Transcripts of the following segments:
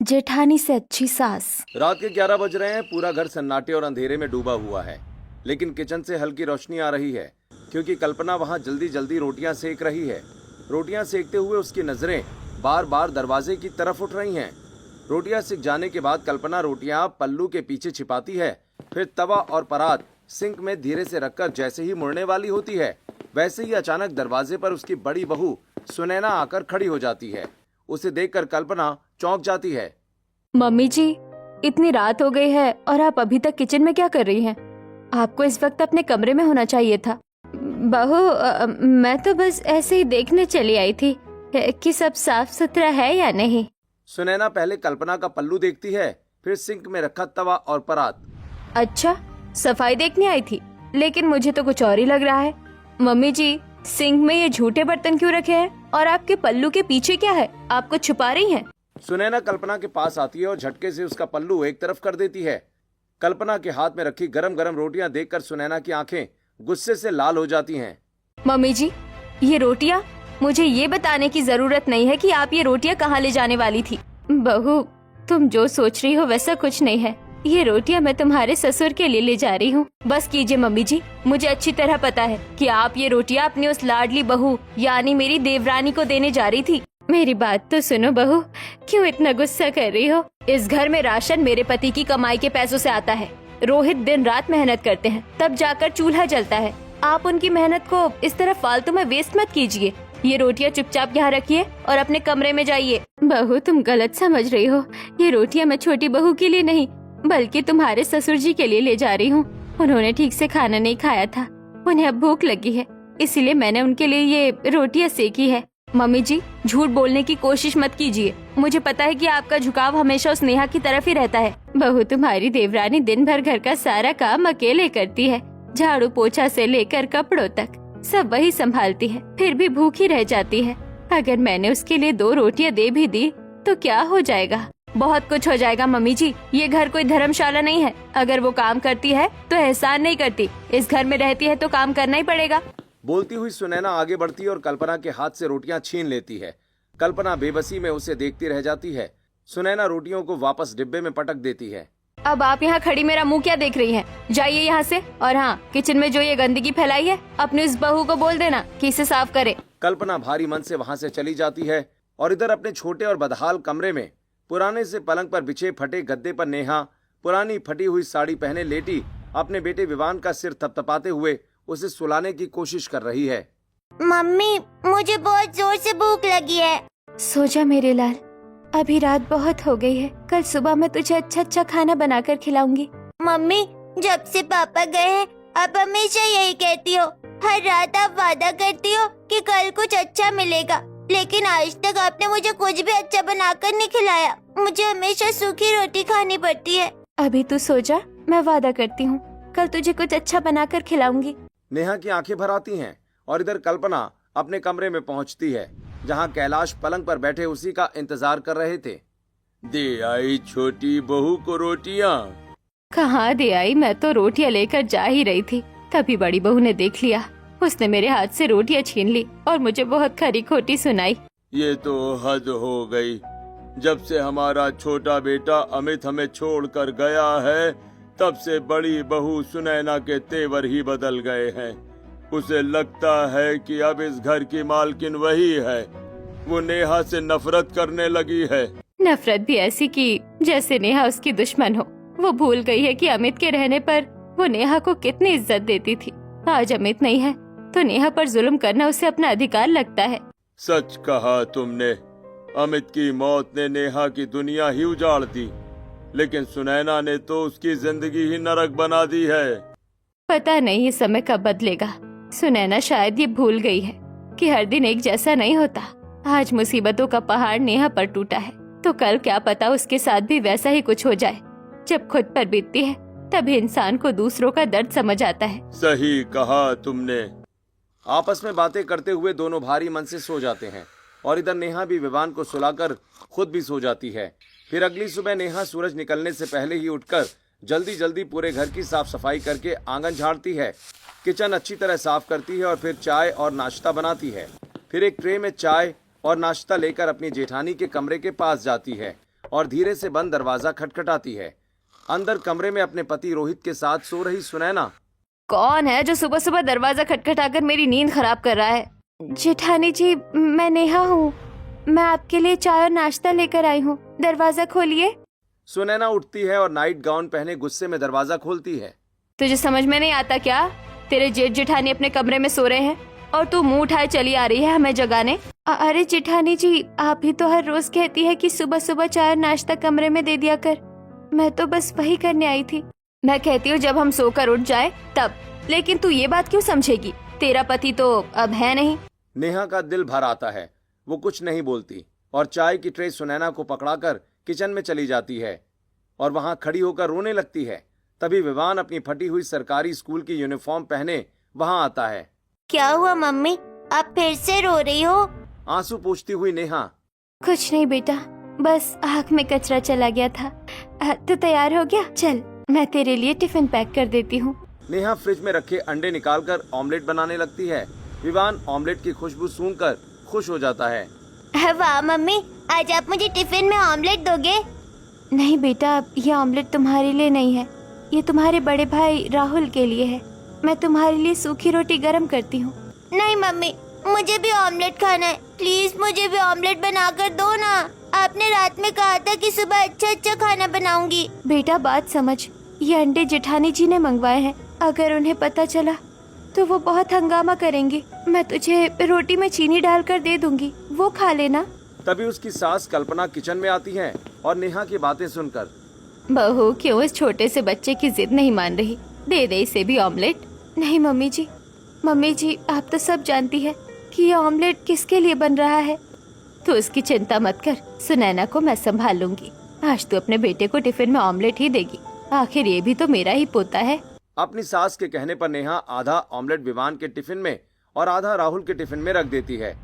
जेठानी से अच्छी सास। रात के 11 बज रहे हैं। पूरा घर सन्नाटे और अंधेरे में डूबा हुआ है, लेकिन किचन से हल्की रोशनी आ रही है क्योंकि कल्पना वहां जल्दी जल्दी रोटियां सेक रही है। रोटियां सेकते हुए उसकी नजरें बार बार दरवाजे की तरफ उठ रही हैं। रोटियां सिक जाने के बाद कल्पना रोटियां पल्लू के पीछे छिपाती है, फिर तवा और परात सिंक में धीरे से रखकर जैसे ही मुड़ने वाली होती है, वैसे ही अचानक दरवाजे पर उसकी बड़ी बहू सुनैना आकर खड़ी हो जाती है। उसे देखकर कल्पना चौंक जाती है। मम्मी जी, इतनी रात हो गई है और आप अभी तक किचन में क्या कर रही हैं? आपको इस वक्त अपने कमरे में होना चाहिए था। बहू, मैं तो बस ऐसे ही देखने चली आई थी कि सब साफ सुथरा है या नहीं। सुनैना पहले कल्पना का पल्लू देखती है, फिर सिंक में रखा तवा और परात। अच्छा, सफाई देखने आई थी, लेकिन मुझे तो कुछ और ही लग रहा है। मम्मी जी, सिंक में ये झूठे बर्तन क्यों रखे हैं और आपके पल्लू के पीछे क्या है? आप कुछ छुपा रही हैं? सुनैना कल्पना के पास आती है और झटके से उसका पल्लू एक तरफ कर देती है। कल्पना के हाथ में रखी गरम गरम रोटियां देखकर सुनैना की आंखें गुस्से से लाल हो जाती हैं। मम्मी जी, ये रोटियां, मुझे ये बताने की जरूरत नहीं है कि आप ये रोटियां कहाँ ले जाने वाली थी। बहू, तुम जो सोच रही हो वैसा कुछ नहीं है। ये रोटियां मैं तुम्हारे ससुर के लिए ले जा रही हूँ। बस कीजिए मम्मी जी, मुझे अच्छी तरह पता है कि आप ये रोटियां अपनी उस लाडली बहू यानी मेरी देवरानी को देने जा रही थी। मेरी बात तो सुनो बहू, क्यों इतना गुस्सा कर रही हो? इस घर में राशन मेरे पति की कमाई के पैसों से आता है। रोहित दिन रात मेहनत करते हैं, तब जाकर चूल्हा जलता है। आप उनकी मेहनत को इस तरह फालतू में वेस्ट मत कीजिए। ये रोटियां चुपचाप यहाँ रखिए और अपने कमरे में जाइए। बहू, तुम गलत समझ रही हो। ये रोटियां मैं छोटी बहू के लिए नहीं, बल्कि तुम्हारे ससुर जी के लिए ले जा रही हूँ। उन्होंने ठीक से खाना नहीं खाया था, उन्हें अब भूख लगी है, इसीलिए मैंने उनके लिए ये रोटियां सेकी है। मम्मी जी, झूठ बोलने की कोशिश मत कीजिए। मुझे पता है कि आपका झुकाव हमेशा उस नेहा की तरफ ही रहता है। बहू, तुम्हारी देवरानी दिन भर घर का सारा काम अकेले करती है। झाड़ू पोछा से लेकर कपड़ों तक सब वही संभालती है, फिर भी भूखी रह जाती है। अगर मैंने उसके लिए 2 रोटियां दे भी दी तो क्या हो जाएगा? बहुत कुछ हो जाएगा मम्मी जी। ये घर कोई धर्मशाला नहीं है। अगर वो काम करती है तो एहसान नहीं करती। इस घर में रहती है तो काम करना ही पड़ेगा। बोलती हुई सुनैना आगे बढ़ती है और कल्पना के हाथ से रोटियां छीन लेती है। कल्पना बेबसी में उसे देखती रह जाती है। सुनैना रोटियों को वापस डिब्बे में पटक देती है। अब आप यहाँ खड़ी मेरा मुंह क्या देख रही हैं? जाइए यहाँ से। और हाँ, किचन में जो ये गंदगी फैलाई है, अपनी उस बहू को बोल देना कि इसे साफ करे। कल्पना भारी मन से वहाँ से चली जाती है और इधर अपने छोटे और बदहाल कमरे में पुराने से पलंग पर बिछे फटे गद्दे पर नेहा पुरानी फटी हुई साड़ी पहने लेटी अपने बेटे विवान का सिर थपथपाते हुए उसे सुलाने की कोशिश कर रही है। मम्मी, मुझे बहुत जोर से भूख लगी है। सो जा मेरे लाल, अभी रात बहुत हो गई है। कल सुबह मैं तुझे अच्छा अच्छा खाना बनाकर खिलाऊंगी। मम्मी, जब से पापा गए हैं आप हमेशा यही कहती हो। हर रात आप वादा करती हो कि कल कुछ अच्छा मिलेगा, लेकिन आज तक आपने मुझे कुछ भी अच्छा बनाकर नहीं खिलाया। मुझे हमेशा सूखी रोटी खानी पड़ती है। अभी तू सो जा, मैं वादा करती हूँ कल तुझे कुछ अच्छा बनाकर खिलाऊंगी। नेहा की आंखें भर आती हैं और इधर कल्पना अपने कमरे में पहुंचती है, जहां कैलाश पलंग पर बैठे उसी का इंतजार कर रहे थे। दे आई छोटी बहू को रोटियां। कहाँ दे आई? मैं तो रोटियां लेकर जा ही रही थी, तभी बड़ी बहू ने देख लिया। उसने मेरे हाथ से रोटियां छीन ली और मुझे बहुत खरी खोटी सुनाई। ये तो हद हो गई। जब से हमारा छोटा बेटा अमित हमें छोड़कर गया है, तब से बड़ी बहू सुनैना के तेवर ही बदल गए हैं। उसे लगता है कि अब इस घर की मालकिन वही है। वो नेहा से नफरत करने लगी है। नफरत भी ऐसी कि जैसे नेहा उसकी दुश्मन हो। वो भूल गई है कि अमित के रहने पर वो नेहा को कितनी इज्जत देती थी। आज अमित नहीं है तो नेहा पर जुल्म करना उसे अपना अधिकार लगता है। सच कहा तुमने। अमित की मौत ने नेहा की दुनिया ही उजाड़ दी, लेकिन सुनैना ने तो उसकी जिंदगी ही नरक बना दी है। पता नहीं ये समय कब बदलेगा। सुनैना शायद ये भूल गई है कि हर दिन एक जैसा नहीं होता। आज मुसीबतों का पहाड़ नेहा पर टूटा है तो कल क्या पता उसके साथ भी वैसा ही कुछ हो जाए। जब खुद पर बीतती है तभी इंसान को दूसरों का दर्द समझ आता है। सही कहा तुमने। आपस में बातें करते हुए दोनों भारी मन से सो जाते हैं और इधर नेहा भी विवान को सुलाकर खुद भी सो जाती है। फिर अगली सुबह नेहा सूरज निकलने से पहले ही उठकर जल्दी जल्दी पूरे घर की साफ सफाई करके आंगन झाड़ती है, किचन अच्छी तरह साफ करती है और फिर चाय और नाश्ता बनाती है। फिर एक ट्रे में चाय और नाश्ता लेकर अपनी जेठानी के कमरे के पास जाती है और धीरे से बंद दरवाजा खटखटाती है। अंदर कमरे में अपने पति रोहित के साथ सो रही सुनैना। कौन है जो सुबह सुबह दरवाजा खटखटाकर मेरी नींद खराब कर रहा है? जेठानी जी, मैं नेहा हूँ। मैं आपके लिए चाय और नाश्ता लेकर आई हूँ, दरवाजा खोलिए। सुनैना उठती है और नाइट गाउन पहने गुस्से में दरवाजा खोलती है। तुझे समझ में नहीं आता क्या? तेरे जेठ जेठानी अपने कमरे में सो रहे हैं और तू मुंह उठाए चली आ रही है हमें जगाने। अरे जेठानी जी, आप ही तो हर रोज कहती है कि सुबह सुबह चाय और नाश्ता कमरे में दे दिया कर। मैं तो बस वही करने आई थी। मैं कहती हूँ जब हम सोकर उठ जाए तब, लेकिन तू ये बात क्यों समझेगी? तेरा पति तो अब है नहीं। नेहा का दिल भर आता है। वो कुछ नहीं बोलती और चाय की ट्रे सुनैना को पकड़ाकर किचन में चली जाती है और वहां खड़ी होकर रोने लगती है। तभी विवान अपनी फटी हुई सरकारी स्कूल की यूनिफॉर्म पहने वहां आता है। क्या हुआ मम्मी, आप फिर से रो रही हो? आंसू पोंछती हुई नेहा। कुछ नहीं बेटा, बस आँख में कचरा चला गया था। तू तैयार हो गया? चल मैं तेरे लिए टिफिन पैक कर देती हूँ। नेहा फ्रिज में रखे अंडे निकालकर ऑमलेट बनाने लगती है। विवान ऑमलेट की खुशबू सूंघकर खुश हो जाता है। वाह मम्मी, आज आप मुझे टिफिन में ऑमलेट दोगे? नहीं बेटा, ये ऑमलेट तुम्हारे लिए नहीं है, ये तुम्हारे बड़े भाई राहुल के लिए है। मैं तुम्हारे लिए सूखी रोटी गरम करती हूँ। नहीं मम्मी, मुझे भी ऑमलेट खाना है। प्लीज मुझे भी ऑमलेट बना कर दो ना। आपने रात में कहा था कि सुबह अच्छा अच्छा खाना बनाऊंगी। बेटा बात समझ, ये अंडे जेठानी जी ने मंगवाए हैं। अगर उन्हें पता चला तो वो बहुत हंगामा करेंगी। मैं तुझे रोटी में चीनी डालकर दे दूंगी, वो खा लेना। तभी उसकी सास कल्पना किचन में आती है और नेहा की बातें सुनकर, बहू क्यों इस छोटे से बच्चे की जिद नहीं मान रही? दे दे इसे भी ऑमलेट। नहीं मम्मी जी, आप तो सब जानती है कि ये ऑमलेट किसके लिए बन रहा है। तो उसकी चिंता मत कर, सुनैना को मैं संभाल लूंगी। आज तो अपने बेटे को टिफिन में ऑमलेट ही देगी, आखिर ये भी तो मेरा ही पोता है। अपनी सास के कहने पर नेहा आधा ऑमलेट विवान के टिफिन में और आधा राहुल के टिफिन में रख देती है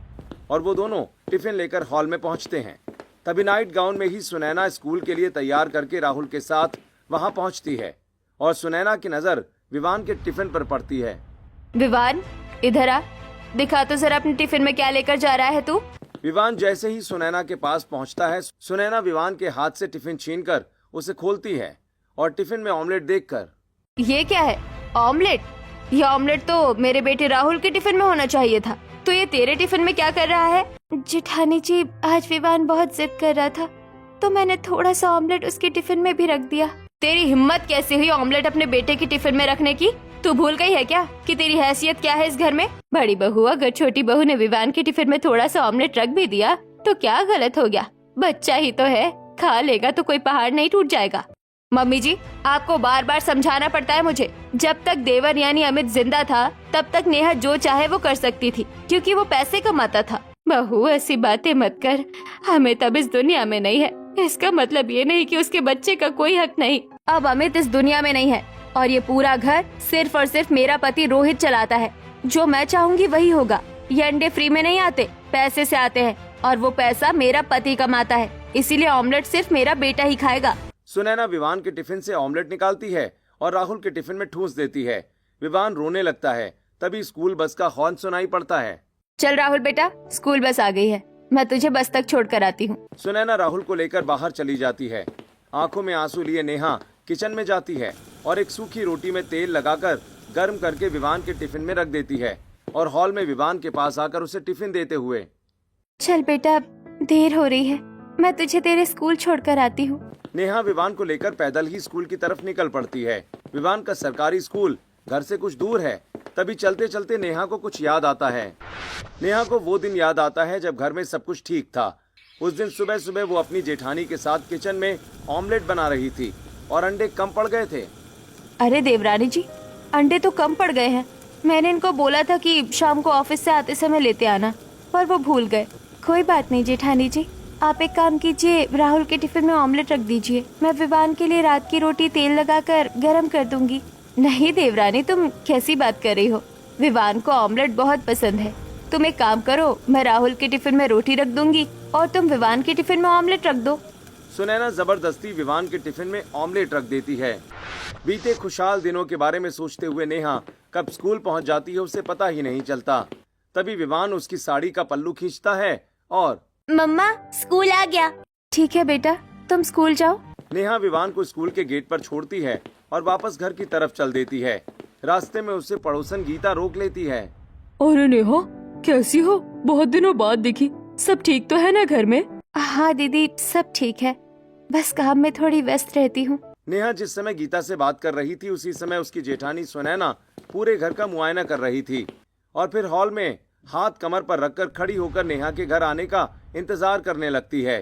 और वो दोनों टिफिन लेकर हॉल में पहुंचते हैं। तभी नाइट गाउन में ही सुनैना स्कूल के लिए तैयार करके राहुल के साथ वहां पहुंचती है और सुनैना की नजर विवान के टिफिन पर पड़ती है। विवान, इधर आ, दिखा तो जरा अपने टिफिन में क्या लेकर जा रहा है तू। विवान जैसे ही सुनैना के पास पहुंचता है, सुनैना विवान के हाथ से टिफिन छीनकर उसे खोलती है और टिफिन में ऑमलेट देखकर, ये क्या है? ऑमलेट? ये ऑमलेट तो मेरे बेटे राहुल के टिफिन में होना चाहिए था, तो ये तेरे टिफिन में क्या कर रहा है? जेठानी जी, आज विवान बहुत जिद कर रहा था तो मैंने थोड़ा सा ऑमलेट उसके टिफिन में भी रख दिया। तेरी हिम्मत कैसे हुई ऑमलेट अपने बेटे के टिफिन में रखने की? तू भूल गई है क्या कि तेरी हैसियत क्या है इस घर में? बड़ी बहू, अगर छोटी बहू ने विवान के टिफिन में थोड़ा सा ऑमलेट रख भी दिया तो क्या गलत हो गया? बच्चा ही तो है, खा लेगा तो कोई पहाड़ नहीं टूट जाएगा। मम्मी जी, आपको बार बार समझाना पड़ता है मुझे। जब तक देवर यानी अमित जिंदा था तब तक नेहा जो चाहे वो कर सकती थी, क्योंकि वो पैसे कमाता था। बहू ऐसी बातें मत कर, हमें तब इस दुनिया में नहीं है, इसका मतलब ये नहीं कि उसके बच्चे का कोई हक नहीं। अब अमित इस दुनिया में नहीं है और ये पूरा घर सिर्फ और सिर्फ मेरा पति रोहित चलाता है। जो मैं चाहूंगी वही होगा। ये अंडे फ्री में नहीं आते, पैसे से आते हैं और वो पैसा मेरा पति कमाता है, इसीलिए ऑमलेट सिर्फ मेरा बेटा ही खाएगा। सुनैना विवान के टिफिन से ऑमलेट निकालती है और राहुल के टिफिन में ठूस देती है। विवान रोने लगता है। तभी स्कूल बस का हॉर्न सुनाई पड़ता है। चल राहुल बेटा, स्कूल बस आ गई है, मैं तुझे बस तक छोड़ कर आती हूँ। सुनैना राहुल को लेकर बाहर चली जाती है। आंखों में आंसू लिए नेहा किचन में जाती है और एक सूखी रोटी में तेल लगाकर गर्म करके विवान के टिफिन में रख देती है और हॉल में विवान के पास आकर उसे टिफिन देते हुए, चल बेटा, देर हो रही है, मैं तुझे तेरे स्कूल छोड़कर आती हूँ। नेहा विवान को लेकर पैदल ही स्कूल की तरफ निकल पड़ती है। विवान का सरकारी स्कूल घर से कुछ दूर है। तभी चलते चलते नेहा को कुछ याद आता है। नेहा को वो दिन याद आता है जब घर में सब कुछ ठीक था। उस दिन सुबह सुबह वो अपनी जेठानी के साथ किचन में ऑमलेट बना रही थी और अंडे कम पड़ गए थे। अरे देवरानी जी, अंडे तो कम पड़ गए हैं। मैंने इनको बोला था कि शाम को ऑफिस से आते समय लेते आना, पर वो भूल गए। कोई बात नहीं जेठानी जी, आप एक काम कीजिए, राहुल के टिफिन में ऑमलेट रख दीजिए। मैं विवान के लिए रात की रोटी तेल लगाकर गरम कर दूंगी। नहीं देवरानी, तुम कैसी बात कर रही हो? विवान को ऑमलेट बहुत पसंद है। तुम एक काम करो, मैं राहुल के टिफिन में रोटी रख दूंगी और तुम विवान के टिफिन में ऑमलेट रख दो। सुनैना जबरदस्ती विवान के टिफिन में ऑमलेट रख देती है। बीते खुशहाल दिनों के बारे में सोचते हुए नेहा कब स्कूल पहुंच जाती है उसे पता ही नहीं चलता। तभी विवान उसकी साड़ी का पल्लू खींचता है और, मम्मा स्कूल आ गया। ठीक है बेटा, तुम स्कूल जाओ। नेहा विवान को स्कूल के गेट पर छोड़ती है और वापस घर की तरफ चल देती है। रास्ते में उससे पड़ोसन गीता रोक लेती है। अरे नेहा, कैसी हो? बहुत दिनों बाद दिखी। सब ठीक तो है ना घर में? हाँ दीदी, सब ठीक है, बस काम में थोड़ी व्यस्त रहती हूँ। नेहा जिस समय गीता से बात कर रही थी उसी समय उसकी जेठानी सुनैना पूरे घर का मुआयना कर रही थी और फिर हॉल में हाथ कमर पर रखकर खड़ी होकर नेहा के घर आने का इंतजार करने लगती है।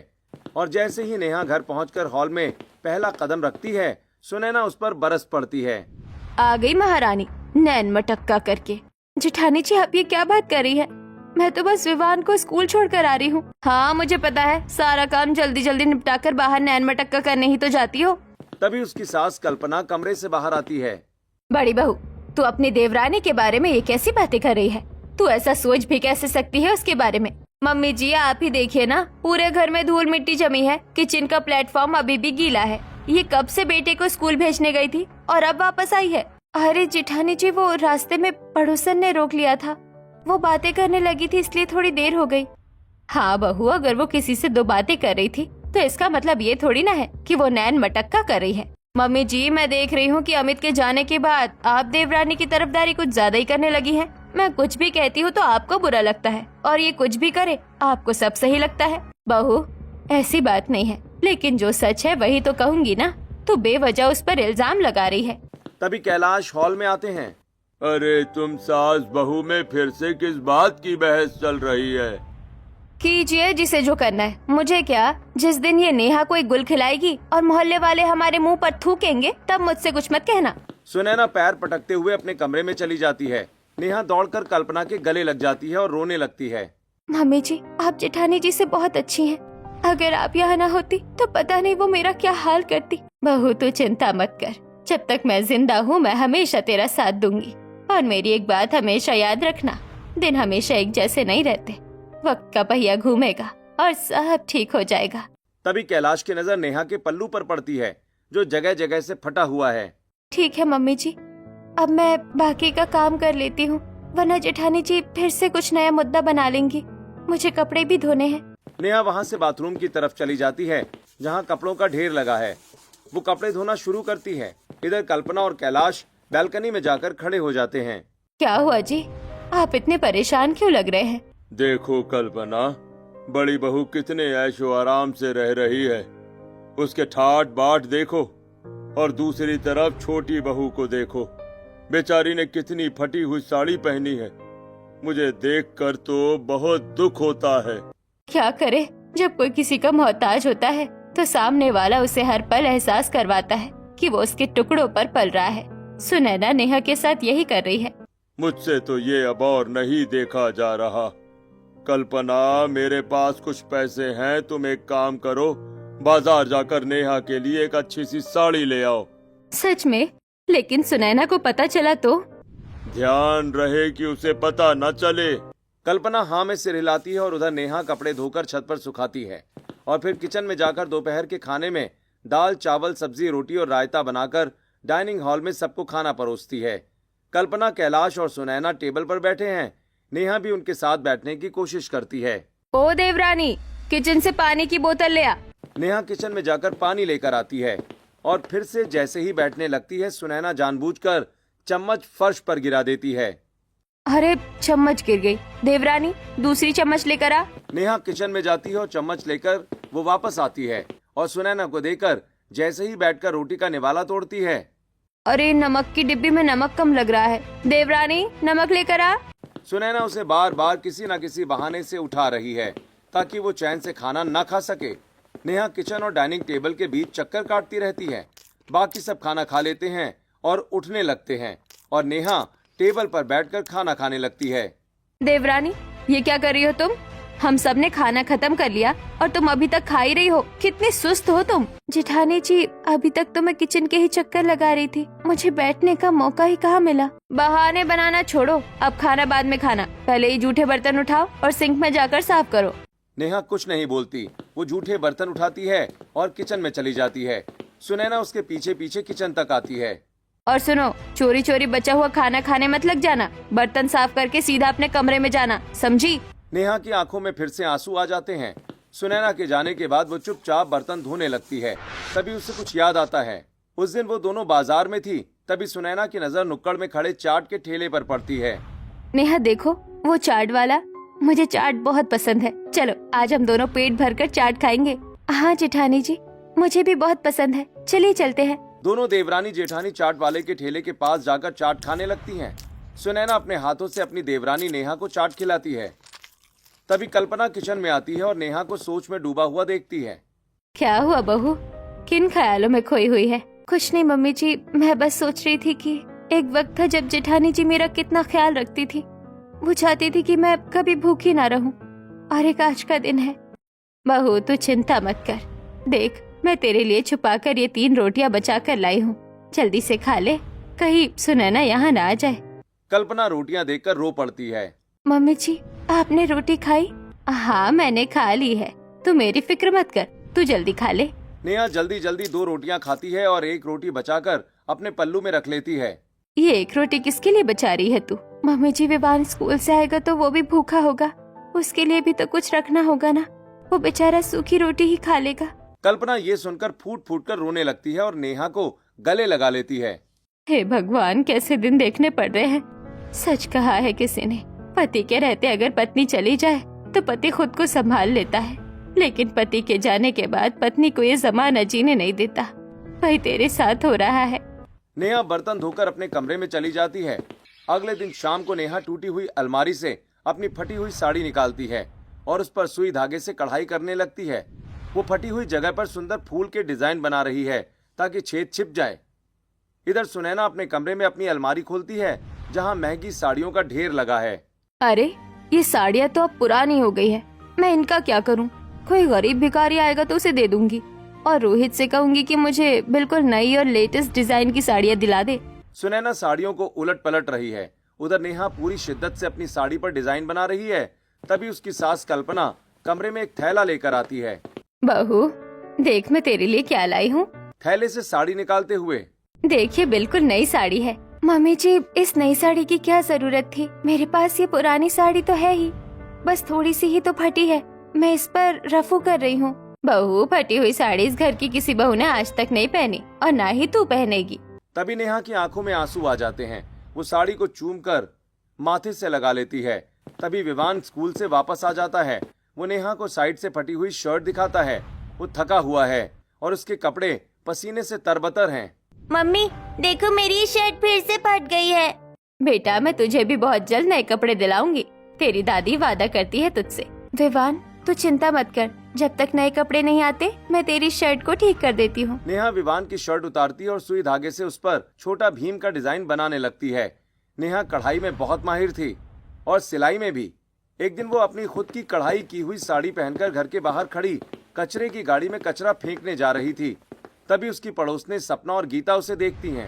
और जैसे ही नेहा घर पहुंचकर हॉल में पहला कदम रखती है, सुनैना उस पर बरस पड़ती है। आ गई महारानी नैन मटक्का करके। जेठानी जी, आप ये क्या बात कर रही है? मैं तो बस विवान को स्कूल छोड़कर आ रही हूँ। हाँ मुझे पता है, सारा काम जल्दी जल्दी निपटाकर बाहर नैन मटक्का करने ही तो जाती हो। तभी उसकी सास कल्पना कमरे से बाहर आती है। बड़ी बहू, तू अपनी देवरानी के बारे में ये कैसी बातें कर रही है? तू ऐसा सोच भी कैसे सकती है उसके बारे में? मम्मी जी, आप ही देखिए ना, पूरे घर में धूल मिट्टी जमी है, किचन का प्लेटफॉर्म अभी भी गीला है। ये कब से बेटे को स्कूल भेजने गई थी और अब वापस आई है। अरे जेठानी जी, वो रास्ते में पड़ोसन ने रोक लिया था, वो बातें करने लगी थी इसलिए थोड़ी देर हो गई। हाँ बहू, अगर वो किसी से दो बातें कर रही थी तो इसका मतलब ये थोड़ी ना है कि वो नैन मटक्का कर रही है। मम्मी जी, मैं देख रही हूँ कि अमित के जाने के बाद आप देवरानी की तरफदारी कुछ ज्यादा ही करने लगी हैं। मैं कुछ भी कहती हूँ तो आपको बुरा लगता है और ये कुछ भी करे आपको सब सही लगता है। बहू, ऐसी बात नहीं है, लेकिन जो सच है वही तो कहूँगी ना। तो बेवजह उस पर इल्जाम लगा रही है। तभी कैलाश हॉल में आते हैं। अरे तुम सास बहू में फिर से किस बात की बहस चल रही है? कीजिए जिसे जो करना है, मुझे क्या। जिस दिन ये नेहा को एक गुल खिलाएगी और मोहल्ले वाले हमारे मुंह पर थूकेंगे तब मुझसे कुछ मत कहना। सुनैना पैर पटकते हुए अपने कमरे में चली जाती है। नेहा दौड़कर कल्पना के गले लग जाती है और रोने लगती है। मम्मी जी, आप जेठानी जी से बहुत अच्छी हैं। अगर आप यहाँ न होती तो पता नहीं वो मेरा क्या हाल करती। बहू तू चिंता मत कर, जब तक मैं जिंदा हूँ मैं हमेशा तेरा साथ दूंगी। और मेरी एक बात हमेशा याद रखना, दिन हमेशा एक जैसे नहीं रहते। वक्त का पहिया घूमेगा और सब ठीक हो जाएगा। तभी कैलाश की नजर नेहा के पल्लू पर पड़ती है जो जगह जगह से फटा हुआ है। ठीक है मम्मी जी, अब मैं बाकी का काम कर लेती हूँ, वरना जेठानी जी फिर से कुछ नया मुद्दा बना लेंगी। मुझे कपड़े भी धोने हैं। नेहा वहाँ से बाथरूम की तरफ चली जाती है जहाँ कपड़ों का ढेर लगा है। वो कपड़े धोना शुरू करती है। इधर कल्पना और कैलाश बालकनी में जाकर खड़े हो जाते हैं। क्या हुआ जी, आप इतने परेशान क्यों लग रहे हैं? देखो कल्पना, बड़ी बहू कितने ऐशो आराम से रह रही है, उसके ठाट बाट देखो। और दूसरी तरफ छोटी बहू को देखो, बेचारी ने कितनी फटी हुई साड़ी पहनी है। मुझे देखकर तो बहुत दुख होता है। क्या करे, जब कोई किसी का मोहताज होता है तो सामने वाला उसे हर पल एहसास करवाता है कि वो उसके टुकड़ों पर पल रहा है। सुनैना नेहा के साथ यही कर रही है। मुझसे तो ये अब और नहीं देखा जा रहा। कल्पना, मेरे पास कुछ पैसे हैं, तुम एक काम करो, बाजार जाकर नेहा के लिए एक अच्छी सी साड़ी ले आओ। सच में? लेकिन सुनैना को पता चला तो? ध्यान रहे कि उसे पता न चले। कल्पना हाँ में सिर हिलाती है और उधर नेहा कपड़े धोकर छत पर सुखाती है और फिर किचन में जाकर दोपहर के खाने में दाल, चावल, सब्जी, रोटी और रायता बनाकर डाइनिंग हॉल में सबको खाना परोसती है। कल्पना, कैलाश और सुनैना टेबल पर बैठे हैं। नेहा भी उनके साथ बैठने की कोशिश करती है। ओ देवरानी, किचन से पानी की बोतल ले आ। नेहा किचन में जाकर पानी लेकर आती है और फिर से जैसे ही बैठने लगती है, सुनैना जानबूझकर चम्मच फर्श पर गिरा देती है। अरे चम्मच गिर गई। देवरानी, दूसरी चम्मच लेकर आ। नेहा किचन में जाती है और चम्मच लेकर वो वापस आती है और सुनैना को देकर जैसे ही बैठकर रोटी का निवाला तोड़ती है। अरे नमक की डिब्बी में नमक कम लग रहा है। देवरानी, नमक लेकर आ। सुनैना उसे बार बार किसी न किसी बहाने से उठा रही है ताकि वो चैन से खाना न खा सके। नेहा किचन और डाइनिंग टेबल के बीच चक्कर काटती रहती है। बाकी सब खाना खा लेते हैं और उठने लगते हैं और नेहा टेबल पर बैठकर खाना खाने लगती है। देवरानी, ये क्या कर रही हो तुम? हम सब ने खाना खत्म कर लिया और तुम अभी तक खा ही रही हो। कितनी सुस्त हो तुम। जेठानी जी, अभी तक तो मैं किचन के ही चक्कर लगा रही थी, मुझे बैठने का मौका ही कहाँ मिला। बहाने बनाना छोड़ो, अब खाना बाद में खाना। पहले ही जूठे बर्तन उठाओ और सिंक में जाकर साफ करो। नेहा कुछ नहीं बोलती। वो जूठे बर्तन उठाती है और किचन में चली जाती है। सुनैना उसके पीछे पीछे किचन तक आती है। और सुनो, चोरी चोरी बचा हुआ खाना खाने मत लग जाना। बर्तन साफ करके सीधा अपने कमरे में जाना, समझी? नेहा की आंखों में फिर से आंसू आ जाते हैं। सुनैना के जाने के बाद वो चुपचाप बर्तन धोने लगती है। तभी उसे कुछ याद आता है। उस दिन वो दोनों बाजार में थी। तभी सुनैना की नजर नुक्कड़ में खड़े चाट के ठेले पर पड़ती है। नेहा देखो, वो चाट वाला। मुझे चाट बहुत पसंद है। चलो आज हम दोनों पेट भरकर चाट खाएंगे। हाँ जेठानी जी, मुझे भी बहुत पसंद है। चलिए चलते हैं। दोनों देवरानी जेठानी चाट वाले के ठेले के पास जाकर चाट खाने लगती हैं। सुनैना अपने हाथों से अपनी देवरानी नेहा को चाट खिलाती है। तभी कल्पना किचन में आती है और नेहा को सोच में डूबा हुआ देखती है। क्या हुआ बहू, किन ख्यालों में खोई हुई है? कुछ नहीं मम्मी जी, मैं बस सोच रही थी कि एक वक्त था जब जेठानी जी मेरा कितना ख्याल रखती थी। वो चाहती थी कि मैं कभी भूखी ना रहूं, और एक आज का दिन है। बहू तू चिंता मत कर, देख मैं तेरे लिए छुपा कर ये 3 रोटियां बचा कर लाई हूँ। जल्दी से खा ले, कहीं सुनैना यहाँ ना आ जाए। कल्पना रोटियां देखकर रो पड़ती है। मम्मी जी आपने रोटी खाई? हाँ मैंने खा ली है, तू मेरी फिक्र मत कर, तू जल्दी खा ले। नेहा जल्दी जल्दी 2 रोटियां खाती है और 1 रोटी बचाकर अपने पल्लू में रख लेती है। ये 1 रोटी किसके लिए बचा रही है तू? मम्मी जी विवान स्कूल से आएगा तो वो भी भूखा होगा, उसके लिए भी तो कुछ रखना होगा ना। वो बेचारा सूखी रोटी ही खा लेगा। कल्पना ये सुनकर फूट फूट कर रोने लगती है और नेहा को गले लगा लेती है। हे भगवान, कैसे दिन देखने पड़ रहे हैं। सच कहा है किसी ने, पति के रहते अगर पत्नी चली जाए तो पति खुद को संभाल लेता है, लेकिन पति के जाने के बाद पत्नी को ये ज़माना जीने नहीं देता। भाई तेरे साथ हो रहा है। नेहा बर्तन धोकर अपने कमरे में चली जाती है। अगले दिन शाम को नेहा टूटी हुई अलमारी से अपनी फटी हुई साड़ी निकालती है और उस पर सुई धागे से कढ़ाई करने लगती है। वो फटी हुई जगह पर सुंदर फूल के डिजाइन बना रही है ताकि छेद छिप जाए। इधर सुनैना अपने कमरे में अपनी अलमारी खोलती है जहाँ महंगी साड़ियों का ढेर लगा है। अरे ये साड़ियाँ तो अब पुरानी हो गई है, मैं इनका क्या करूँ? कोई गरीब भिखारी आएगा तो उसे दे दूंगी और रोहित से कहूंगी कि मुझे बिल्कुल नई और लेटेस्ट डिजाइन की साड़ियाँ दिला दे। सुनैना साड़ियों को उलट पलट रही है। उधर नेहा पूरी शिद्दत से अपनी साड़ी पर डिजाइन बना रही है। तभी उसकी सास कल्पना कमरे में एक थैला लेकर आती है। बहू देख मैं तेरे लिए क्या लाई हूँ। थैले से साड़ी निकालते हुए, देखिए बिल्कुल नई साड़ी है। मम्मी जी इस नई साड़ी की क्या जरूरत थी? मेरे पास ये पुरानी साड़ी तो है ही, बस थोड़ी सी ही तो फटी है, मैं इस पर रफू कर रही हूँ। बहू फटी हुई साड़ी इस घर की किसी बहू ने आज तक नहीं पहनी और ना ही तू पहनेगी। तभी नेहा की आंखों में आंसू आ जाते हैं। वो साड़ी को चूमकर माथे से लगा लेती है। तभी विवान स्कूल से वापस आ जाता है। वो नेहा को साइड से फटी हुई शर्ट दिखाता है। वो थका हुआ है और उसके कपड़े पसीने से तरबतर हैं। मम्मी देखो मेरी ये शर्ट फिर से फट गई है। बेटा मैं तुझे भी बहुत जल्द नए कपड़े दिलाऊंगी, तेरी दादी वादा करती है तुझसे। विवान तू चिंता मत कर, जब तक नए कपड़े नहीं आते मैं तेरी शर्ट को ठीक कर देती हूँ। नेहा विवान की शर्ट उतारती है और सुई धागे से उस पर छोटा भीम का डिजाइन बनाने लगती है। नेहा कढ़ाई में बहुत माहिर थी और सिलाई में भी। एक दिन वो अपनी खुद की कढ़ाई की हुई साड़ी पहनकर घर के बाहर खड़ी कचरे की गाड़ी में कचरा फेंकने जा रही थी। तभी उसकी पड़ोसने सपना और गीता उसे देखती हैं।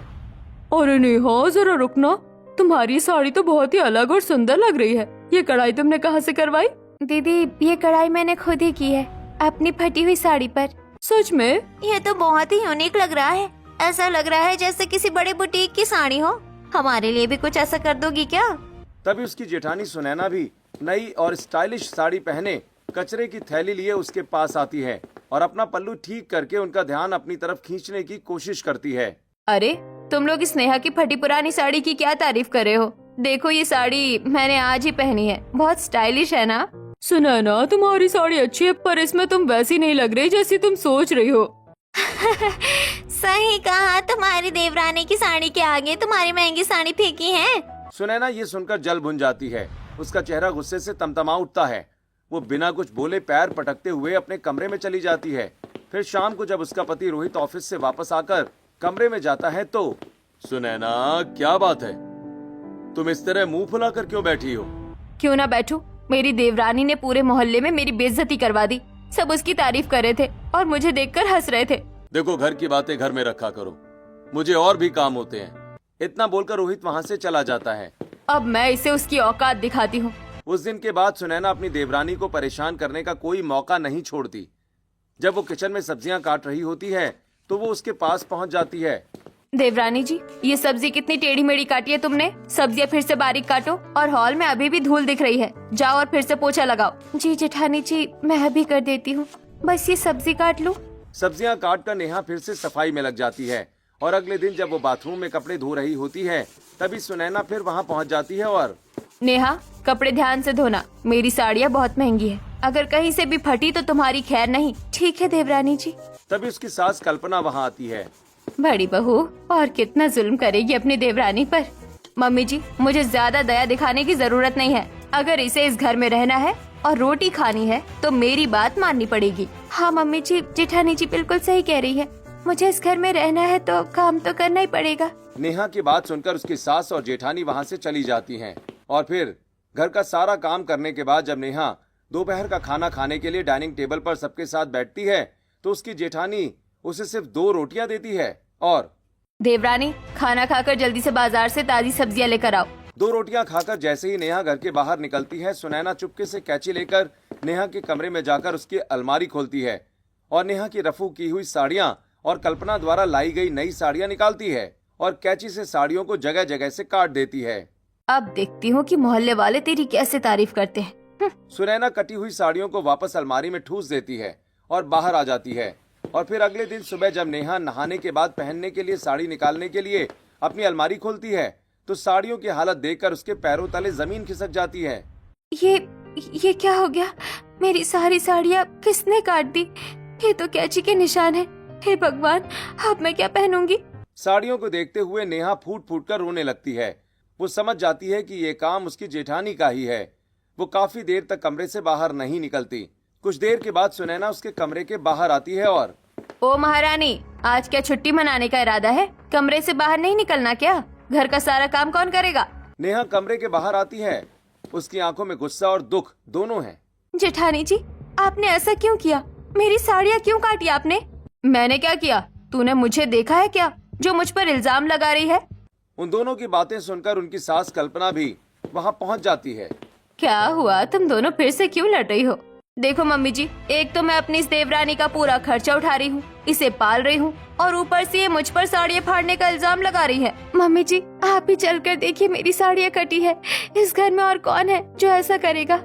अरे नेहा जरा रुकना, तुम्हारी साड़ी तो बहुत ही अलग और सुंदर लग रही है। ये कढ़ाई तुमने कहाँ से करवाई? दीदी ये कढ़ाई मैंने खुद ही की है अपनी फटी हुई साड़ी पर। सच में? ये तो बहुत ही यूनिक लग रहा है। ऐसा लग रहा है जैसे किसी बड़े बुटीक की साड़ी हो। हमारे लिए भी कुछ ऐसा कर दोगी क्या? तभी उसकी जेठानी सुनैना भी नई और स्टाइलिश साड़ी पहने कचरे की थैली लिए उसके पास आती है और अपना पल्लू ठीक करके उनका ध्यान अपनी तरफ खींचने की कोशिश करती है। अरे तुम लोग इस नेहा की फटी पुरानी साड़ी की क्या तारीफ कर रहे हो? देखो ये साड़ी मैंने आज ही पहनी है, बहुत स्टाइलिश है ना? सुनैना तुम्हारी साड़ी अच्छी है पर इसमें तुम वैसी नहीं लग रही जैसी तुम सोच रही हो। सही कहा, तुम्हारी देवरानी की साड़ी के आगे तुम्हारी महंगी साड़ी फेंकी है। सुनैना ये सुनकर जल भुन जाती है। उसका चेहरा गुस्से से तमतमा उठता है। वो बिना कुछ बोले पैर पटकते हुए अपने कमरे में चली जाती है। फिर शाम को जब उसका पति रोहित ऑफिस से वापस आकर कमरे में जाता है तो, सुनैना क्या बात है, तुम इस तरह मुंह फुलाकर क्यों बैठी हो? क्यों ना बैठूं? मेरी देवरानी ने पूरे मोहल्ले में मेरी बेइज्जती करवा दी। सब उसकी तारीफ कर रहे थे और मुझे देखकर हंस रहे थे। देखो घर की बातें घर में रखा करो, मुझे और भी काम होते हैं। इतना बोलकर रोहित वहाँ से चला जाता है। अब मैं इसे उसकी औकात दिखाती हूँ। उस दिन के बाद सुनैना अपनी देवरानी को परेशान करने का कोई मौका नहीं छोड़ती। जब वो किचन में सब्जियां काट रही होती है तो वो उसके पास पहुंच जाती है। देवरानी जी, ये सब्जी कितनी टेढ़ी मेढ़ी काटी है तुमने। सब्जियां फिर से बारीक काटो, और हॉल में अभी भी धूल दिख रही है। जाओ और फिर से पोछा लगाओ। जी जेठानी जी, मैं अभी कर देती हूँ, बस ये सब्जी काट लूँ। सब्जियां काट कर नेहा फिर से सफाई में लग जाती है और अगले दिन जब वो बाथरूम में कपड़े धो रही होती है तभी सुनैना फिर वहाँ पहुँच जाती है और नेहा, कपड़े ध्यान से धोना, मेरी साड़ियाँ बहुत महंगी है, अगर कहीं से भी फटी तो तुम्हारी खैर नहीं। ठीक है देवरानी जी। तभी उसकी सास कल्पना वहाँ आती है। बड़ी बहू और कितना जुल्म करेगी अपनी देवरानी पर। मम्मी जी, मुझे ज्यादा दया दिखाने की जरूरत नहीं है। अगर इसे इस घर में रहना है और रोटी खानी है तो मेरी बात माननी पड़ेगी। हाँ मम्मी जी, जेठानी जी बिल्कुल सही कह रही है, मुझे इस घर में रहना है तो काम तो करना ही पड़ेगा। नेहा की बात सुनकर उसकी सास और जेठानी वहाँ से चली जाती हैं और फिर घर का सारा काम करने के बाद जब नेहा दोपहर का खाना खाने के लिए डाइनिंग टेबल पर सबके साथ बैठती है तो उसकी जेठानी उसे सिर्फ 2 रोटियां देती है और देवरानी, खाना खाकर जल्दी से बाजार से ताजी सब्जियां लेकर आओ। 2 रोटियां खाकर जैसे ही नेहा घर के बाहर निकलती है, सुनैना चुपके से कैंची लेकर नेहा के कमरे में जाकर उसकी अलमारी खोलती है और नेहा की रफू की हुई साड़ियां और कल्पना द्वारा लाई गई नई साड़ियां निकालती है और कैंची से साड़ियों को जगह जगह से काट देती है। अब देखती हूँ कि मोहल्ले वाले तेरी कैसे तारीफ करते हैं। सुनैना कटी हुई साड़ियों को वापस अलमारी में ठूस देती है और बाहर आ जाती है और फिर अगले दिन सुबह जब नेहा नहाने के बाद पहनने के लिए साड़ी निकालने के लिए अपनी अलमारी खोलती है तो साड़ियों की हालत देखकर उसके पैरों तले जमीन खिसक जाती है। ये क्या हो गया? मेरी सारी साड़ियाँ किसने काट दी? ये तो कैंची के निशान है। हे भगवान, अब मैं क्या पहनूंगी? साड़ियों को देखते हुए नेहा फूट फूट कर रोने लगती है। वो समझ जाती है कि ये काम उसकी जेठानी का ही है। वो काफी देर तक कमरे से बाहर नहीं निकलती। कुछ देर के बाद सुनैना उसके कमरे के बाहर आती है और ओ महारानी, आज क्या छुट्टी मनाने का इरादा है? कमरे से बाहर नहीं निकलना क्या? घर का सारा काम कौन करेगा? नेहा कमरे के बाहर आती है। उसकी आंखों में गुस्सा और दुख दोनों हैं। जेठानी जी, आपने ऐसा क्यों किया? मेरी साड़ियाँ क्यों काटी आपने? मैंने क्या किया? तूने मुझे देखा है क्या, जो मुझ पर इल्जाम लगा रही है? उन दोनों की बातें सुनकर उनकी सास कल्पना भी वहाँ पहुँच जाती है। क्या हुआ, तुम दोनों फिर से क्यों लड़ रही हो? देखो मम्मी जी, एक तो मैं अपनी इस देवरानी का पूरा खर्चा उठा रही हूँ, इसे पाल रही हूँ, और ऊपर से ये मुझ पर साड़ियाँ फाड़ने का इल्जाम लगा रही है। मम्मी जी, आप ही चलकर देखिए, मेरी साड़ियाँ कटी है। इस घर में और कौन है जो ऐसा करेगा?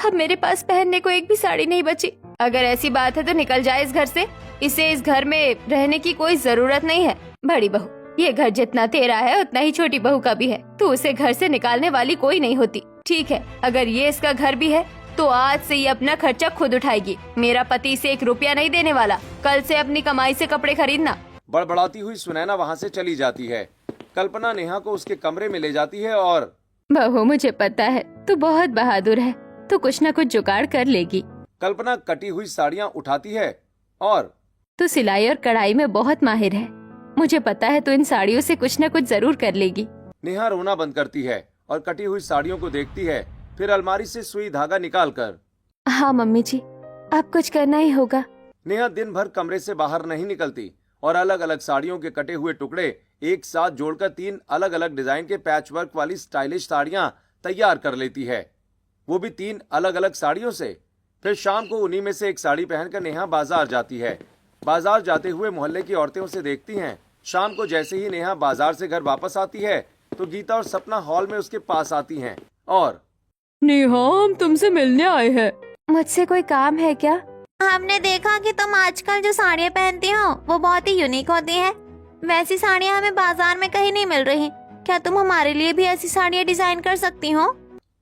अब मेरे पास पहनने को एक भी साड़ी नहीं बची। अगर ऐसी बात है तो निकल जाए इस घर से। इसे इस घर में रहने की कोई जरूरत नहीं है। बड़ी बहू, ये घर जितना तेरा है उतना ही छोटी बहू का भी है। तू उसे घर से निकालने वाली कोई नहीं होती। ठीक है, अगर ये इसका घर भी है तो आज से ये अपना खर्चा खुद उठाएगी। मेरा पति इसे 1 रुपया नहीं देने वाला। कल से अपनी कमाई से कपड़े खरीदना। बड़बड़ाती हुई सुनैना वहाँ से चली जाती है। कल्पना नेहा को उसके कमरे में ले जाती है और बहू, मुझे पता है तू बहुत बहादुर है, तू कुछ न कुछ जुगाड़ कर लेगी। कल्पना कटी हुई साड़ियाँ उठाती है और तू सिलाई और कढ़ाई में बहुत माहिर है। मुझे पता है तू इन साड़ियों से कुछ न कुछ जरूर कर लेगी। नेहा रोना बंद करती है और कटी हुई साड़ियों को देखती है, फिर अलमारी से सुई धागा निकालकर हाँ मम्मी जी, अब कुछ करना ही होगा। नेहा दिन भर कमरे से बाहर नहीं निकलती और अलग अलग साड़ियों के कटे हुए टुकड़े एक साथ जोड़कर 3 अलग अलग डिजाइन के पैच वर्क वाली स्टाइलिश साड़ियां तैयार कर लेती है, वो भी 3 अलग अलग साड़ियों से। फिर शाम को उन्हीं में से एक साड़ी पहनकर नेहा बाजार जाती है। बाजार जाते हुए मोहल्ले की औरतें उसे देखती हैं। शाम को जैसे ही नेहा बाजार से घर वापस आती है तो गीता और सपना हॉल में उसके पास आती हैं और नेहा, हम तुमसे मिलने आए हैं। मुझसे कोई काम है क्या? हमने देखा कि तुम आजकल जो साड़ियाँ पहनती हो वो बहुत ही यूनिक होती हैं। वैसी साड़ियाँ हमें बाजार में कहीं नहीं मिल रही। क्या तुम हमारे लिए भी ऐसी साड़ियाँ डिजाइन कर सकती हो?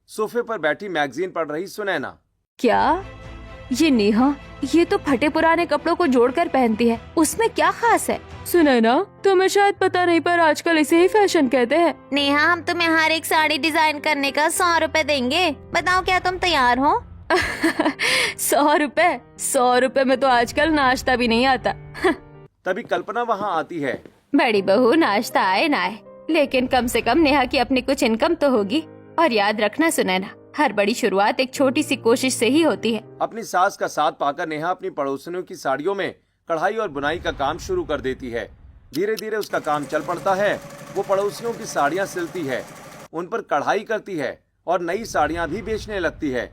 सोफे पर बैठी मैगजीन पढ़ रही सुनैना। क्या? ये नेहा, ये तो फटे पुराने कपड़ों को जोड़कर पहनती है, उसमें क्या खास है? सुनैना, तुम्हें शायद पता नहीं पर आजकल इसे ही फैशन कहते हैं। नेहा, हम तुम्हें हर एक साड़ी डिजाइन करने का 100 रुपए देंगे। बताओ, क्या तुम तैयार हो? 100 रुपए? 100 रुपए में तो आजकल नाश्ता भी नहीं आता। तभी कल्पना वहाँ आती है। बड़ी बहू, नाश्ता आए ना आए, लेकिन कम से कम नेहा की अपनी कुछ इनकम तो होगी। और याद रखना सुनैना, हर बड़ी शुरुआत एक छोटी सी कोशिश से ही होती है। अपनी सास का साथ पाकर नेहा अपनी पड़ोसियों की साड़ियों में कढ़ाई और बुनाई का काम शुरू कर देती है। धीरे धीरे उसका काम चल पड़ता है। वो पड़ोसियों की साड़ियाँ सिलती है, उन पर कढ़ाई करती है और नई साड़ियाँ भी बेचने लगती है।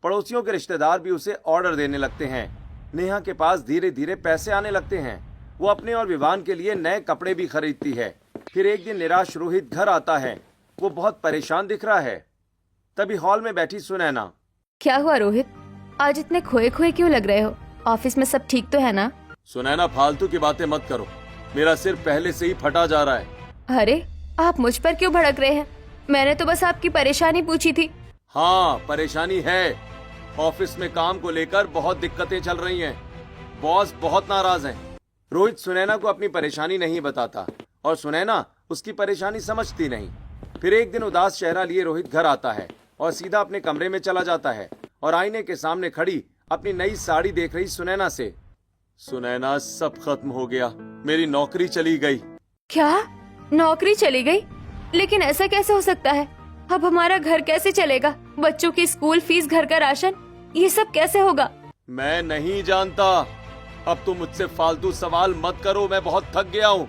पड़ोसियों के रिश्तेदार भी उसे ऑर्डर देने लगते हैं। नेहा के पास धीरे धीरे पैसे आने लगते हैं वो अपने और विवान के लिए नए कपड़े भी खरीदती है। फिर एक दिन निराश रोहित घर आता है। वो बहुत परेशान दिख रहा है। तभी हॉल में बैठी सुनैना। क्या हुआ रोहित, आज इतने खोए खोए क्यों लग रहे हो? ऑफिस में सब ठीक तो है ना? सुनैना, फालतू की बातें मत करो, मेरा सिर पहले से ही फटा जा रहा है। अरे आप मुझ पर क्यों भड़क रहे हैं? मैंने तो बस आपकी परेशानी पूछी थी। हाँ, परेशानी है। ऑफिस में काम को लेकर बहुत दिक्कतें चल रही हैं। बॉस बहुत नाराज है। रोहित सुनैना को अपनी परेशानी नहीं बताता और सुनैना उसकी परेशानी समझती नहीं। फिर एक दिन उदास चेहरा लिए रोहित घर आता है और सीधा अपने कमरे में चला जाता है और आईने के सामने खड़ी अपनी नई साड़ी देख रही सुनैना से, सुनैना सब खत्म हो गया, मेरी नौकरी चली गई। क्या? नौकरी चली गई? लेकिन ऐसा कैसे हो सकता है? अब हमारा घर कैसे चलेगा? बच्चों की स्कूल फीस, घर का राशन, ये सब कैसे होगा? मैं नहीं जानता। अब तुम मुझसे फालतू सवाल मत करो, मैं बहुत थक गया हूँ।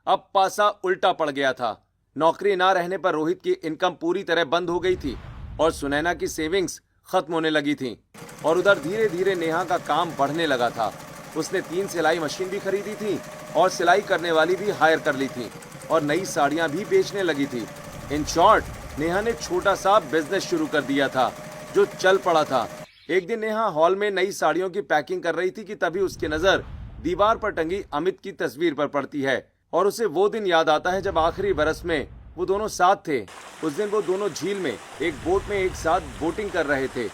अब पासा उल्टा पड़ गया था। नौकरी ना रहने पर रोहित की इनकम पूरी तरह बंद हो गई थी और सुनैना की सेविंग्स खत्म होने लगी थी। और उधर धीरे धीरे नेहा का काम बढ़ने लगा था। उसने 3 सिलाई मशीन भी खरीदी थी और सिलाई करने वाली भी हायर कर ली थी और नई साड़ियां भी बेचने लगी थी। इन शॉर्ट, नेहा ने छोटा सा बिजनेस शुरू कर दिया था जो चल पड़ा था। एक दिन नेहा हॉल में नई साड़ियों की पैकिंग कर रही थी कि तभी उसकी नजर दीवार पर टंगी अमित की तस्वीर पर पड़ती है और उसे वो दिन याद आता है जब आखिरी बरस में वो दोनों साथ थे। उस दिन वो दोनों झील में एक बोट में एक साथ बोटिंग कर रहे थे।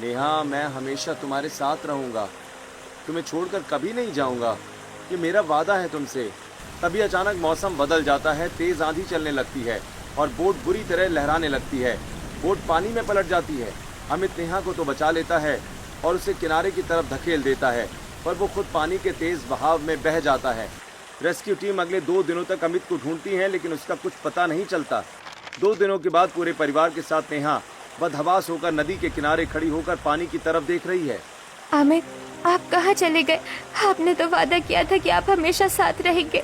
नेहा, मैं हमेशा तुम्हारे साथ रहूंगा, तुम्हें छोड़कर कभी नहीं जाऊंगा, ये मेरा वादा है तुमसे। तभी अचानक मौसम बदल जाता है, तेज आंधी चलने लगती है और बोट बुरी तरह लहराने लगती है। बोट पानी में पलट जाती है। अमित नेहा को तो बचा लेता है और उसे किनारे की तरफ धकेल देता है, पर वो खुद पानी के तेज बहाव में बह जाता है। रेस्क्यू टीम अगले 2 दिनों तक अमित को ढूंढती है, लेकिन उसका कुछ पता नहीं चलता। 2 दिनों के बाद पूरे परिवार के साथ नेहा बदहवास होकर नदी के किनारे खड़ी होकर पानी की तरफ देख रही है। अमित, आप कहाँ चले गए? आपने तो वादा किया था कि आप हमेशा साथ रहेंगे।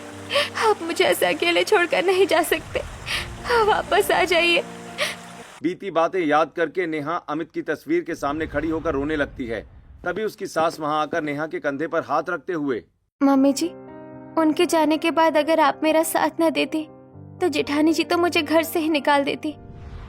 आप मुझे ऐसे अकेले छोड़कर नहीं जा सकते, वापस आ जाइए। बीती बातें याद करके नेहा अमित की तस्वीर के सामने खड़ी होकर रोने लगती है। तभी उसकी सास वहां आकर नेहा के कंधे पर हाथ रखते हुए, मम्मी जी, उनके जाने के बाद अगर आप मेरा साथ न देती तो जेठानी जी तो मुझे घर से ही निकाल देती।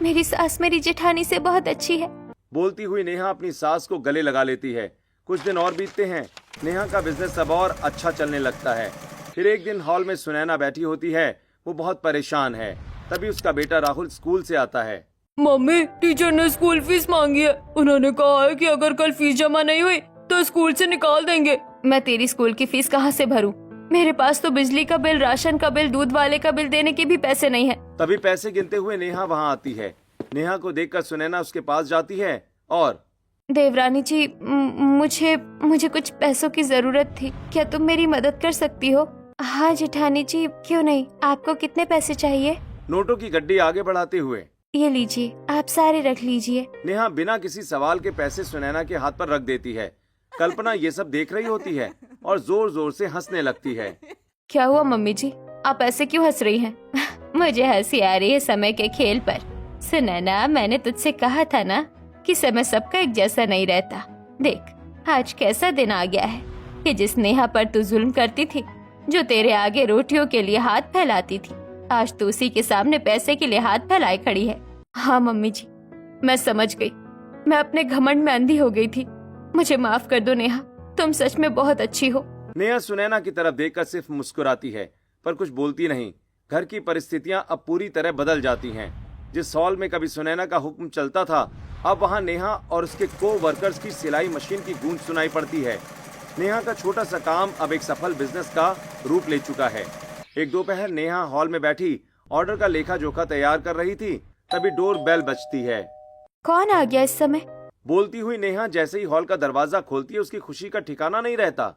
मेरी सास मेरी जेठानी से बहुत अच्छी है। बोलती हुई नेहा अपनी सास को गले लगा लेती है। कुछ दिन और बीतते हैं। नेहा का बिजनेस अब और अच्छा चलने लगता है। फिर एक दिन हॉल में सुनैना बैठी होती है। वो बहुत परेशान है। तभी उसका बेटा राहुल स्कूल से आता है। मम्मी, टीचर ने स्कूल फीस मांगी है। उन्होंने कहा है कि अगर कल फीस जमा नहीं हुई तो स्कूल से निकाल देंगे। मैं तेरी स्कूल की फीस कहाँ से भरूं? मेरे पास तो बिजली का बिल, राशन का बिल, दूध वाले का बिल देने के भी पैसे नहीं है। तभी पैसे गिनते हुए नेहा वहाँ आती है। नेहा को देखकर सुनैना उसके पास जाती है और, देवरानी जी, मुझे कुछ पैसों की जरूरत थी, क्या तुम मेरी मदद कर सकती हो? हाँ जेठानी जी, क्यों नहीं। आपको कितने पैसे चाहिए? नोटों की गड्डी आगे बढ़ाते हुए, ये लीजिए, आप सारे रख लीजिए। नेहा बिना किसी सवाल के पैसे सुनैना के हाथ पर रख देती है। कल्पना ये सब देख रही होती है और जोर जोर से हंसने लगती है। क्या हुआ मम्मी जी, आप ऐसे क्यों हंस रही हैं? मुझे हंसी आ रही है समय के खेल पर। सुनैना, मैंने तुझसे कहा था ना कि समय सबका एक जैसा नहीं रहता। देख, आज कैसा दिन आ गया है कि जिस नेहा पर तू जुल्म करती थी, जो तेरे आगे रोटियों के लिए हाथ फैलाती थी, आज तू उसी के सामने पैसे के लिए हाथ फैलाए खड़ी है। हाँ मम्मी जी, मैं समझ गई। मैं अपने घमंड में अंधी हो गई थी। मुझे माफ कर दो नेहा, तुम सच में बहुत अच्छी हो। नेहा सुनैना की तरफ देखकर सिर्फ मुस्कुराती है, पर कुछ बोलती नहीं। घर की परिस्थितियां अब पूरी तरह बदल जाती हैं। जिस हॉल में कभी सुनैना का हुक्म चलता था, अब वहां नेहा और उसके को वर्कर्स की सिलाई मशीन की गूंज सुनाई पड़ती है। नेहा का छोटा सा काम अब एक सफल बिजनेस का रूप ले चुका है। एक दोपहर नेहा हॉल में बैठी ऑर्डर का लेखा जोखा तैयार कर रही थी। तभी डोर बेल बजती है। कौन आ गया इस समय? बोलती हुई नेहा जैसे ही हॉल का दरवाजा खोलती है, उसकी खुशी का ठिकाना नहीं रहता,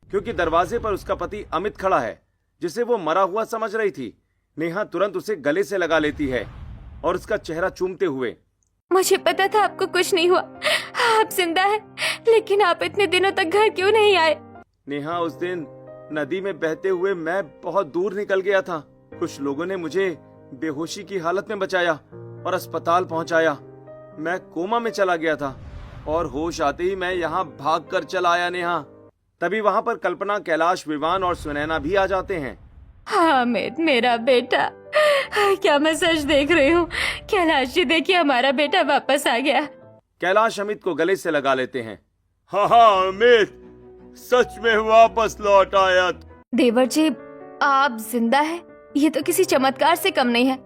क्योंकि दरवाजे पर उसका पति अमित खड़ा है, जिसे वो मरा हुआ समझ रही थी। नेहा तुरंत उसे गले से लगा लेती है और उसका चेहरा चूमते हुए, मुझे पता था आपको कुछ नहीं हुआ, आप जिंदा हैं, लेकिन आप इतने दिनों तक घर क्यों नहीं आए? नेहा, उस दिन नदी में बहते हुए मैं बहुत दूर निकल गया था। कुछ लोगों ने मुझे बेहोशी की हालत में बचाया और अस्पताल पहुंचाया। मैं कोमा में चला गया था और होश आते ही मैं यहाँ भाग कर चला आया। नेहा, तभी वहाँ पर कल्पना, कैलाश, विवान और सुनैना भी आ जाते हैं। हामिद, मेरा बेटा, क्या मैं सच देख रही हूँ? कैलाश जी, देखिए हमारा बेटा वापस आ गया। कैलाश अमित को गले से लगा लेते हैं। हाँ अमित, सच में वापस लौट आया। देवर जी, आप जिंदा है, ये तो किसी चमत्कार से कम नहीं है।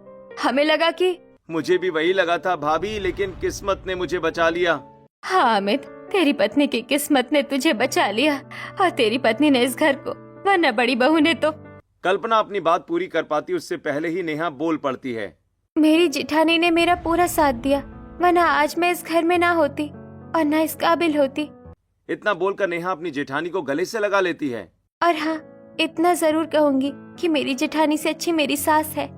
हमें लगा कि मुझे भी वही लगा था भाभी, लेकिन किस्मत ने मुझे बचा लिया। हाँ अमित, तेरी पत्नी की किस्मत ने तुझे बचा लिया और तेरी पत्नी ने इस घर को, वरना बड़ी बहू ने तो। कल्पना अपनी बात पूरी कर पाती उससे पहले ही नेहा बोल पड़ती है। मेरी जेठानी ने मेरा पूरा साथ दिया, वरना आज मैं इस घर में ना होती और ना इस काबिल होती। इतना बोलकर नेहा अपनी जेठानी को गले से लगा लेती है। और हाँ, इतना जरूर कहूंगी कि मेरी जेठानी से अच्छी मेरी सास है।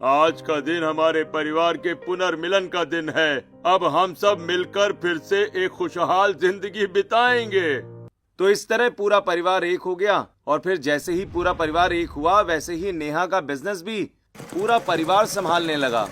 आज का दिन हमारे परिवार के पुनर्मिलन का दिन है। अब हम सब मिलकर फिर से एक खुशहाल जिंदगी बिताएंगे। तो इस तरह पूरा परिवार एक हो गया और फिर जैसे ही पूरा परिवार एक हुआ वैसे ही नेहा का बिजनेस भी पूरा परिवार संभालने लगा।